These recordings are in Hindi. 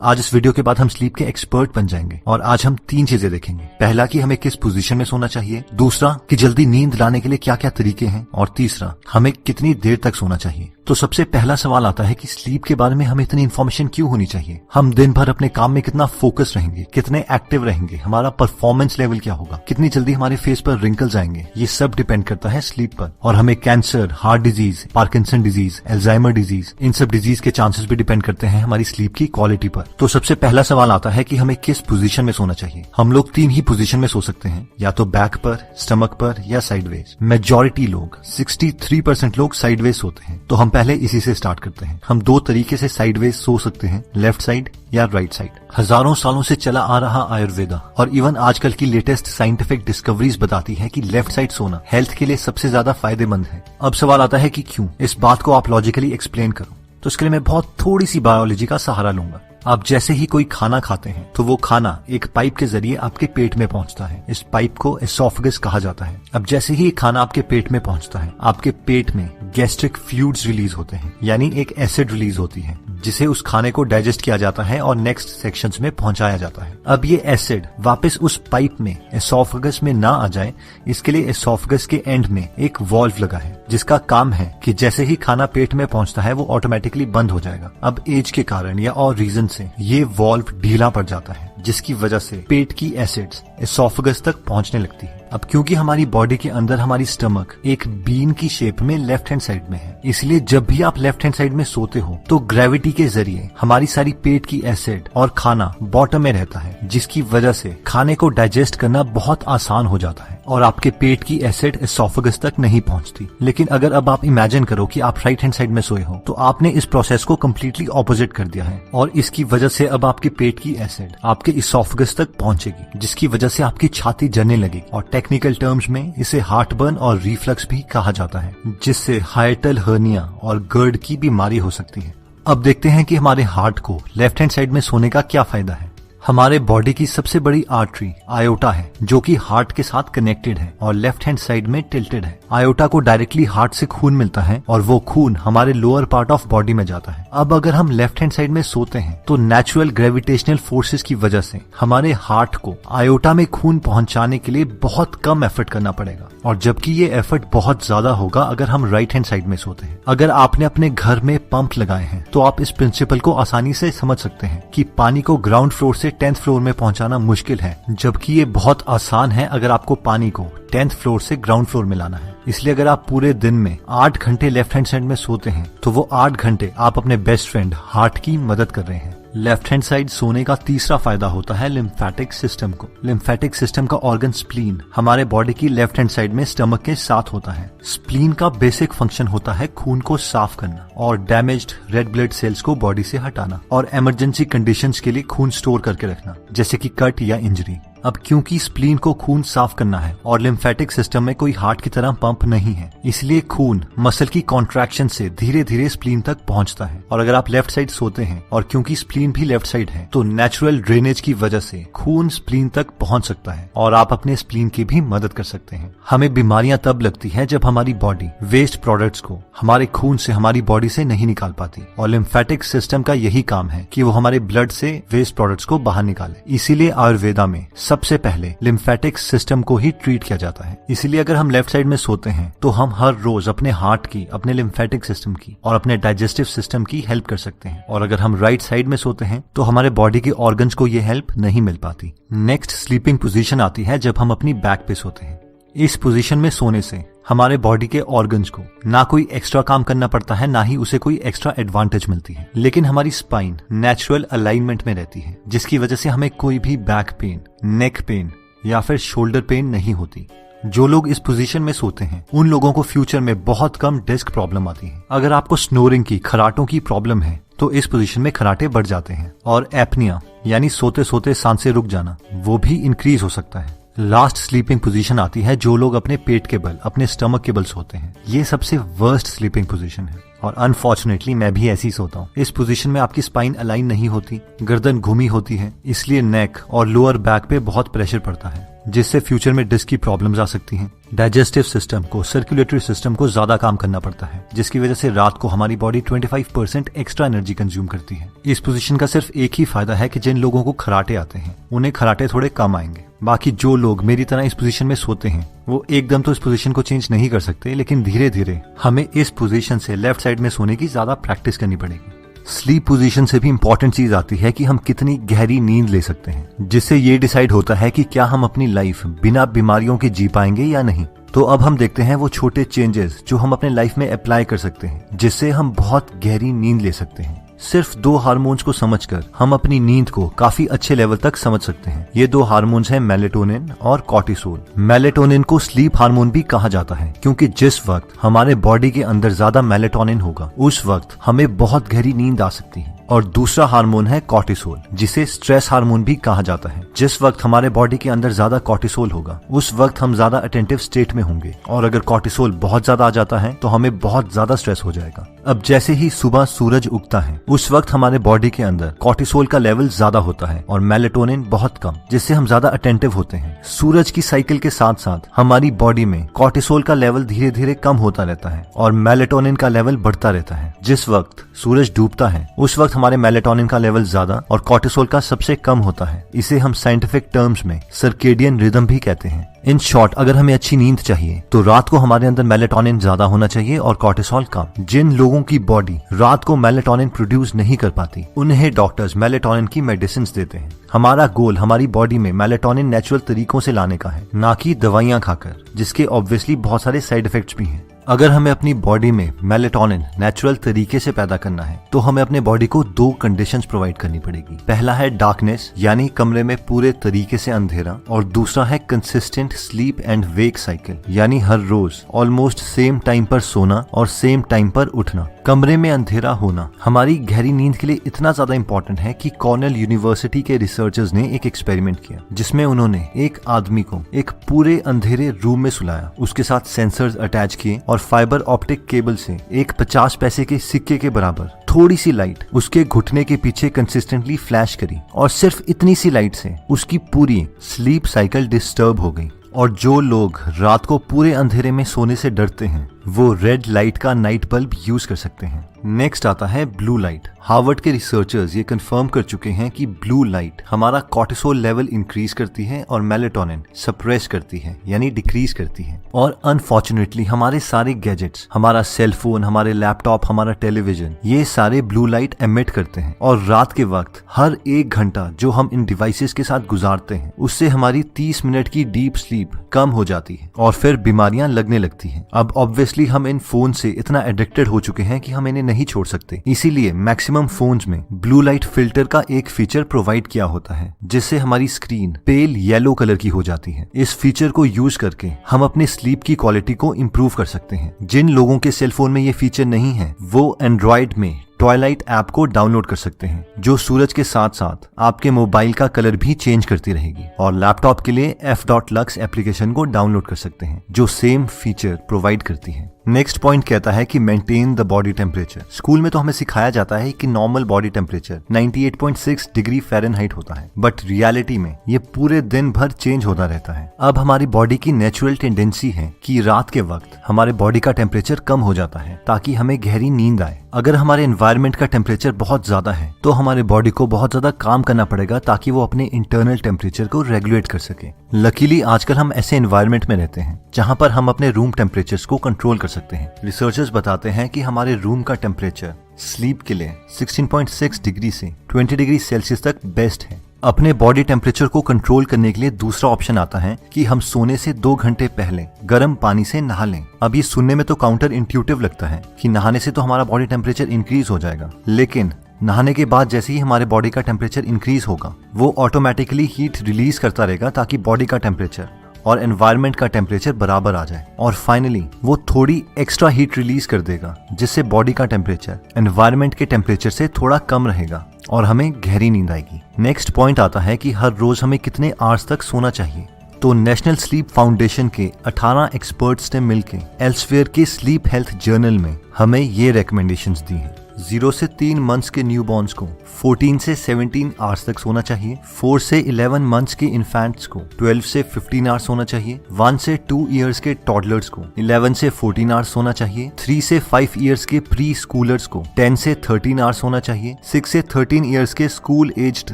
आज इस वीडियो के बाद हम स्लीप के एक्सपर्ट बन जाएंगे और आज हम 3 चीजें देखेंगे। पहला कि हमें किस पोजीशन में सोना चाहिए, दूसरा कि जल्दी नींद लाने के लिए क्या क्या तरीके हैं, और तीसरा हमें कितनी देर तक सोना चाहिए। तो सबसे पहला सवाल आता है कि स्लीप के बारे में हमें इतनी इन्फॉर्मेशन क्यों होनी चाहिए। हम दिन भर अपने काम में कितना फोकस रहेंगे, कितने एक्टिव रहेंगे, हमारा परफॉर्मेंस लेवल क्या होगा, कितनी जल्दी हमारे फेस पर रिंकल्स आएंगे, ये सब डिपेंड करता है स्लीप पर। और हमें cancer, heart disease, Parkinson disease, Alzheimer disease, इन सब डिजीज के चांसेस भी डिपेंड करते हैं हमारी स्लीप की क्वालिटी पर। तो सबसे पहला सवाल आता है कि हमें किस पोजीशन में सोना चाहिए। हम लोग 3 ही पोजीशन में सो सकते हैं, या तो बैक पर, स्टमक पर या साइडवेज। मेजॉरिटी लोग 63% लोग साइडवेज सोते हैं। तो हम पहले इसी से स्टार्ट करते हैं। हम 2 तरीके से साइडवेज सो सकते हैं, लेफ्ट साइड या राइट साइड। हजारों सालों से चला आ रहा आयुर्वेदा और इवन आजकल की लेटेस्ट साइंटिफिक डिस्कवरीज बताती है कि लेफ्ट साइड सोना हेल्थ के लिए सबसे ज्यादा फायदेमंद है। अब सवाल आता है कि क्यों। इस बात को आप लॉजिकली एक्सप्लेन करो, तो इसके लिए मैं बहुत थोड़ी सी बायोलॉजी का सहारा लूंगा। आप जैसे ही कोई खाना खाते हैं तो वो खाना एक पाइप के जरिए आपके पेट में पहुंचता है। इस पाइप को एसोफेगस कहा जाता है। अब जैसे ही खाना आपके पेट में पहुंचता है, आपके पेट में गैस्ट्रिक फ्लूइड्स रिलीज होते हैं, यानी एक एसिड रिलीज होती है जिसे उस खाने को डाइजेस्ट किया जाता है और नेक्स्ट सेक्शंस में पहुंचाया जाता है। अब ये एसिड वापस उस पाइप में एसोफेगस में ना आ जाए, इसके लिए एसोफेगस के एंड में एक वॉल्व लगा है जिसका काम है कि जैसे ही खाना पेट में पहुंचता है वो ऑटोमेटिकली बंद हो जाएगा। अब एज के कारण या और रीजन से ये वॉल्व ढीला पड़ जाता है, जिसकी वजह से पेट की एसिड्स एसोफेगस तक पहुंचने लगती है। अब क्योंकि हमारी बॉडी के अंदर हमारी स्टमक एक बीन की शेप में लेफ्ट हैंड साइड में है, इसलिए जब भी आप लेफ्ट हैंड साइड में सोते हो तो ग्रेविटी के जरिए हमारी सारी पेट की एसिड और खाना बॉटम में रहता है, जिसकी वजह से खाने को डाइजेस्ट करना बहुत आसान हो जाता है और आपके पेट की एसिड एसोफेगस तक नहीं पहुंचती। लेकिन अगर अब आप इमेजिन करो कि आप राइट हैंड साइड में सोए हो, तो आपने इस प्रोसेस को कम्प्लीटली ऑपोजिट कर दिया है और इसकी वजह से अब आपके पेट की एसिड आपके एसोफेगस तक पहुंचेगी, जिसकी वजह से आपकी छाती जलने लगेगी और टेक्निकल टर्म्स में इसे हार्ट बर्न और रिफ्लक्स भी कहा जाता है, जिससे हाइटल हर्निया और गर्ड की बीमारी हो सकती है। अब देखते हैं कि हमारे हार्ट को लेफ्ट हैंड साइड में सोने का क्या फायदा है। हमारे बॉडी की सबसे बड़ी आर्टरी आयोटा है, जो कि हार्ट के साथ कनेक्टेड है और लेफ्ट हैंड साइड में टिल्टेड है। आयोटा को डायरेक्टली हार्ट से खून मिलता है और वो खून हमारे लोअर पार्ट ऑफ बॉडी में जाता है। अब अगर हम लेफ्ट हैंड साइड में सोते हैं तो नेचुरल ग्रेविटेशनल फोर्सेस की वजह से हमारे हार्ट को आयोटा में खून पहुंचाने के लिए बहुत कम एफर्ट करना पड़ेगा, और जबकि ये एफर्ट बहुत ज्यादा होगा अगर हम राइट हैंड साइड में सोते हैं। अगर आपने अपने घर में पंप लगाए हैं तो आप इस प्रिंसिपल को आसानी से समझ सकते हैं कि पानी को ग्राउंड फ्लोर से 10th फ्लोर में पहुंचाना मुश्किल है, जबकि ये बहुत आसान है अगर आपको पानी को 10th फ्लोर से ग्राउंड फ्लोर में लाना है। इसलिए अगर आप पूरे दिन में 8 घंटे लेफ्ट हैंड साइड में सोते हैं तो वो 8 घंटे आप अपने बेस्ट फ्रेंड हार्ट की मदद कर रहे हैं। लेफ्ट हैंड साइड सोने का तीसरा फायदा होता है लिम्फेटिक सिस्टम को। लिम्फेटिक सिस्टम का ऑर्गन स्प्लीन हमारे बॉडी की लेफ्ट हैंड साइड में स्टमक के साथ होता है। स्प्लीन का बेसिक फंक्शन होता है खून को साफ करना और डैमेज्ड रेड ब्लड सेल्स को बॉडी से हटाना और इमरजेंसी कंडीशंस के लिए खून स्टोर करके रखना, जैसे कि कट या इंजरी। अब क्योंकि स्प्लीन को खून साफ करना है और लिम्फेटिक सिस्टम में कोई हार्ट की तरह पंप नहीं है, इसलिए खून मसल की कॉन्ट्रैक्शन से धीरे धीरे स्प्लीन तक पहुंचता है। और अगर आप लेफ्ट साइड सोते हैं और क्योंकि स्प्लीन भी लेफ्ट साइड है, तो नेचुरल ड्रेनेज की वजह से खून स्प्लीन तक पहुंच सकता है और आप अपने स्प्लीन की भी मदद कर सकते हैं। हमें बीमारियां तब लगती है जब हमारी बॉडी वेस्ट प्रोडक्ट्स को हमारे खून से हमारी बॉडी से नहीं निकाल पाती, और लिम्फेटिक सिस्टम का यही काम है कि वो हमारे ब्लड से वेस्ट प्रोडक्ट्स को बाहर निकाले। इसीलिए आयुर्वेदा में सबसे पहले लिम्फेटिक सिस्टम को ही ट्रीट किया जाता है। इसलिए अगर हम लेफ्ट साइड में सोते हैं तो हम हर रोज अपने हार्ट की, अपने लिम्फेटिक सिस्टम की और अपने डाइजेस्टिव सिस्टम की हेल्प कर सकते हैं। और अगर हम राइट साइड में सोते हैं तो हमारे बॉडी के ऑर्गन्स को ये हेल्प नहीं मिल पाती। नेक्स्ट स्लीपिंग पोजीशन आती है जब हम अपनी बैक पे सोते हैं। इस पोजीशन में सोने से हमारे बॉडी के ऑर्गन्स को ना कोई एक्स्ट्रा काम करना पड़ता है, ना ही उसे कोई एक्स्ट्रा एडवांटेज मिलती है, लेकिन हमारी स्पाइन नेचुरल अलाइनमेंट में रहती है, जिसकी वजह से हमें कोई भी बैक पेन, नेक पेन या फिर शोल्डर पेन नहीं होती। जो लोग इस पोजीशन में सोते हैं उन लोगों को फ्यूचर में बहुत कम डिस्क प्रॉब्लम आती है। अगर आपको स्नोरिंग की, खराटों की प्रॉब्लम है तो इस पोजीशन में खराटे बढ़ जाते हैं, और एपनिया यानी सोते सोते सांसें रुक जाना, वो भी इंक्रीज हो सकता है। लास्ट स्लीपिंग पोजीशन आती है जो लोग अपने पेट के बल, अपने स्टमक के बल सोते हैं। ये सबसे वर्स्ट स्लीपिंग पोजीशन है और अनफॉर्चुनेटली मैं भी ऐसी सोता हूँ। इस पोजीशन में आपकी स्पाइन अलाइन नहीं होती, गर्दन घूमी होती है, इसलिए नेक और लोअर बैक पे बहुत प्रेशर पड़ता है। जिससे फ्यूचर में डिस्क की प्रॉब्लम्स आ सकती हैं। डाइजेस्टिव सिस्टम को, सर्कुलेटरी सिस्टम को ज्यादा काम करना पड़ता है, जिसकी वजह से रात को हमारी बॉडी 25% एक्स्ट्रा एनर्जी कंज्यूम करती है। इस पोजीशन का सिर्फ एक ही फायदा है कि जिन लोगों को खराटे आते हैं उन्हें खराटे थोड़े कम आएंगे। बाकी जो लोग मेरी तरह इस पोजीशन में सोते हैं वो एकदम तो इस पोजीशन को चेंज नहीं कर सकते, लेकिन धीरे धीरे हमें इस पोजीशन से लेफ्ट साइड में सोने की ज्यादा प्रैक्टिस करनी पड़ेगी। स्लीप पोजीशन से भी इंपॉर्टेंट चीज आती है कि हम कितनी गहरी नींद ले सकते हैं, जिससे ये डिसाइड होता है कि क्या हम अपनी लाइफ बिना बीमारियों के जी पाएंगे या नहीं। तो अब हम देखते हैं वो छोटे चेंजेस जो हम अपने लाइफ में अप्लाई कर सकते हैं, जिससे हम बहुत गहरी नींद ले सकते हैं। सिर्फ 2 हार्मोन्स को समझकर हम अपनी नींद को काफी अच्छे लेवल तक समझ सकते हैं। ये 2 हार्मोन्स हैं मेलेटोनिन और कॉर्टिसोल। मेलेटोनिन को स्लीप हार्मोन भी कहा जाता है, क्योंकि जिस वक्त हमारे बॉडी के अंदर ज्यादा मेलेटोनिन होगा उस वक्त हमें बहुत गहरी नींद आ सकती है। और दूसरा हार्मोन है कॉर्टिसोल, जिसे स्ट्रेस हार्मोन भी कहा जाता है। जिस वक्त हमारे बॉडी के अंदर ज्यादा कॉर्टिसोल होगा उस वक्त हम ज्यादा अटेंटिव स्टेट में होंगे, और अगर कॉर्टिसोल बहुत ज्यादा आ जाता है तो हमें बहुत ज्यादा स्ट्रेस हो जाएगा। अब जैसे ही सुबह सूरज उगता है उस वक्त हमारे बॉडी के अंदर कॉर्टिसोल का लेवल ज्यादा होता है और मेलेटोनिन बहुत कम, जिससे हम ज्यादा अटेंटिव होते हैं। सूरज की साइकिल के साथ साथ हमारी बॉडी में कॉर्टिसोल का लेवल धीरे धीरे कम होता रहता है और मेलेटोनिन का लेवल बढ़ता रहता है। जिस वक्त सूरज डूबता है उस वक्त हमारे मेलेटोनिन का लेवल ज्यादा और कॉर्टिसोल का सबसे कम होता है। इसे हम साइंटिफिक टर्म्स में सर्केडियन रिदम भी कहते हैं। इन शॉर्ट, अगर हमें अच्छी नींद चाहिए तो रात को हमारे अंदर मेलेटोनिन ज्यादा होना चाहिए और कॉर्टिसोल कम। जिन लोगों की बॉडी रात को मेलेटोनिन प्रोड्यूस नहीं कर पाती उन्हें डॉक्टर्स मेलेटोनिन की मेडिसिन देते हैं। हमारा गोल हमारी बॉडी में मेलेटोनिन नेचुरल तरीकों से लाने का है, ना कि दवाइयां खाकर, जिसके ऑब्वियसली बहुत सारे साइड इफेक्ट्स भी हैं। अगर हमें अपनी बॉडी में मेलेटोनिन नेचुरल तरीके से पैदा करना है तो हमें अपने बॉडी को 2 कंडीशंस प्रोवाइड करनी पड़ेगी। पहला है डार्कनेस, यानी कमरे में पूरे तरीके से अंधेरा, और दूसरा है consistent sleep and wake cycle, यानी हर रोज ऑलमोस्ट सेम टाइम पर सोना और सेम टाइम पर उठना। कमरे में अंधेरा होना हमारी गहरी नींद के लिए इतना ज्यादा इंपॉर्टेंट है कि कॉर्नेल यूनिवर्सिटी के रिसर्चर्स ने एक एक्सपेरिमेंट किया, जिसमें उन्होंने एक आदमी को एक पूरे अंधेरे रूम में सुलाया, उसके साथ सेंसर्स अटैच किए और फाइबर ऑप्टिक केबल से एक 50 पैसे के सिक्के के बराबर थोड़ी सी लाइट उसके घुटने के पीछे कंसिस्टेंटली फ्लैश करी, और सिर्फ इतनी सी लाइट से उसकी पूरी स्लीप साइकिल डिस्टर्ब हो गई। और जो लोग रात को पूरे अंधेरे में सोने से डरते हैं वो रेड लाइट का नाइट बल्ब यूज कर सकते हैं। नेक्स्ट आता है ब्लू लाइट। हार्वर्ड के रिसर्चर्स ये कंफर्म कर चुके हैं कि ब्लू लाइट हमारा कॉर्टिसोल लेवल इंक्रीज करती है और मेलेटोनिन सप्रेस करती है, यानी डिक्रीज करती है। और अनफॉर्चुनेटली हमारे सारे गैजेट्स, हमारा सेलफोन, हमारे लैपटॉप, हमारा टेलीविजन, ये सारे ब्लू लाइट एमिट करते हैं। और रात के वक्त हर 1 घंटा जो हम इन डिवाइसेस के साथ गुजारते हैं उससे हमारी 30 मिनट की डीप स्लीप कम हो जाती है और फिर बीमारियां लगने लगती हैं। अब ऑब्वियसली हम इन फोन से इतना एडिक्टेड हो चुके हैं कि हम इन्हें नहीं छोड़ सकते, इसीलिए मैक्सिमम फोन्स में ब्लू लाइट फिल्टर का एक फीचर प्रोवाइड किया होता है, जिससे हमारी स्क्रीन पेल येलो कलर की हो जाती है। इस फीचर को यूज करके हम अपने स्लीप की क्वालिटी को इम्प्रूव कर सकते हैं। जिन लोगों के सेलफोन में ये फीचर नहीं है वो एंड्रॉइड में ट्वाइलाइट ऐप को डाउनलोड कर सकते हैं, जो सूरज के साथ साथ आपके मोबाइल का कलर भी चेंज करती रहेगी। और लैपटॉप के लिए f.lux एप्लीकेशन को डाउनलोड कर सकते हैं जो सेम फीचर प्रोवाइड करती है। नेक्स्ट पॉइंट कहता है कि maintain the body temperature. School में तो हमें सिखाया जाता है कि normal body temperature 98.6 degree Fahrenheit होता है, बट रियलिटी में ये पूरे दिन भर चेंज होता रहता है। अब हमारी बॉडी की नेचुरल टेंडेंसी है कि रात के वक्त हमारे बॉडी का टेम्परेचर कम हो जाता है ताकि हमें गहरी नींद आए। अगर हमारे एनवायरनमेंट का टेम्परेचर बहुत ज्यादा है तो हमारे बॉडी को बहुत ज्यादा काम करना पड़ेगा ताकि वो अपने इंटरनल टेम्परेचर को रेगुलेट कर सके। लकीली आजकल हम ऐसे एनवायरनमेंट में रहते हैं जहाँ पर हम अपने रूम टेम्परेचर्स को कंट्रोल कर सकते हैं। रिसर्चर्स बताते हैं कि हमारे रूम का टेम्परेचर स्लीप के लिए 16.6 डिग्री से 20 डिग्री सेल्सियस तक बेस्ट है। अपने बॉडी टेम्परेचर को कंट्रोल करने के लिए दूसरा ऑप्शन आता है कि हम सोने से 2 घंटे पहले गर्म पानी से नहा लें। अब ये सुनने में तो काउंटर इंट्यूटिव लगता है कि नहाने से तो हमारा बॉडी टेम्परेचर इंक्रीज हो जाएगा, लेकिन नहाने के बाद जैसे ही हमारे बॉडी का टेम्परेचर इंक्रीज होगा वो ऑटोमेटिकली हीट रिलीज करता रहेगा ताकि बॉडी का टेम्परेचर और एनवायरनमेंट का टेम्परेचर बराबर आ जाए। और फाइनली वो थोड़ी एक्स्ट्रा हीट रिलीज कर देगा जिससे बॉडी का टेम्परेचर एनवायरनमेंट के टेम्परेचर से थोड़ा कम रहेगा और हमें गहरी नींद आएगी। नेक्स्ट पॉइंट आता है कि हर रोज हमें कितने आवर्स तक सोना चाहिए। तो नेशनल स्लीप फाउंडेशन के 18 एक्सपर्ट्स ने मिलकर एल्सवेयर के स्लीप हेल्थ जर्नल में हमें ये रिकमेंडेशंस दी हैं। 0 से 3 मंथ्स के न्यूबॉर्न्स को 14 से 17 आवर्स तक सोना चाहिए। 4 से 11 मंथ्स के इन्फेंट्स को 12 से 15 आवर्स सोना चाहिए। 1 से 2 इयर्स के टॉडलर्स को 11 से 14 आवर्स सोना चाहिए। 3 से 5 इयर्स के प्री स्कूलर्स को 10 से 13 आवर्स सोना चाहिए। 6 से 13 इयर्स के स्कूल एज्ड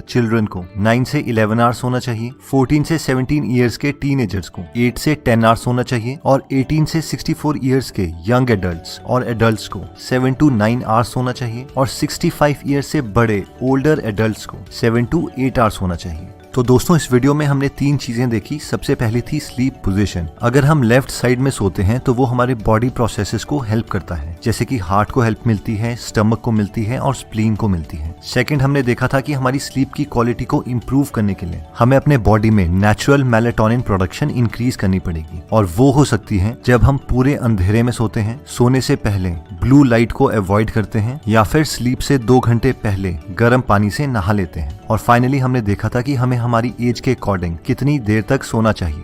चिल्ड्रन को 9 से 11 आवर्स सोना चाहिए। 14 से 17 इयर्स के टीनेजर्स को 8 से 10 आवर्स सोना चाहिए और 18 से 64 इयर्स के यंग एडल्ट्स और एडल्ट्स को 7 to 9 आवर्स सोना चाहिए और 65 इयर्स से बड़े ओल्डर एडल्ट्स को 7 to 8 आवर्स सोना चाहिए। तो दोस्तों इस वीडियो में हमने 3 चीजें देखी। सबसे पहली थी स्लीप पोजीशन। अगर हम लेफ्ट साइड में सोते हैं तो वो हमारे बॉडी प्रोसेसेस को हेल्प करता है, जैसे कि हार्ट को हेल्प मिलती है, स्टमक को मिलती है और स्प्लीन को मिलती है। सेकंड हमने देखा था कि हमारी स्लीप की क्वालिटी को इम्प्रूव करने के लिए हमें अपने बॉडी में नेचुरल मेलेटोनिन प्रोडक्शन इंक्रीज करनी पड़ेगी और वो हो सकती है जब हम पूरे अंधेरे में सोते हैं, सोने से पहले ब्लू लाइट को अवॉइड करते हैं या फिर स्लीप से 2 घंटे पहले गर्म पानी से नहा लेते हैं। और फाइनली हमने देखा था कि हमें हमारी एज के अकॉर्डिंग कितनी देर तक सोना चाहिए।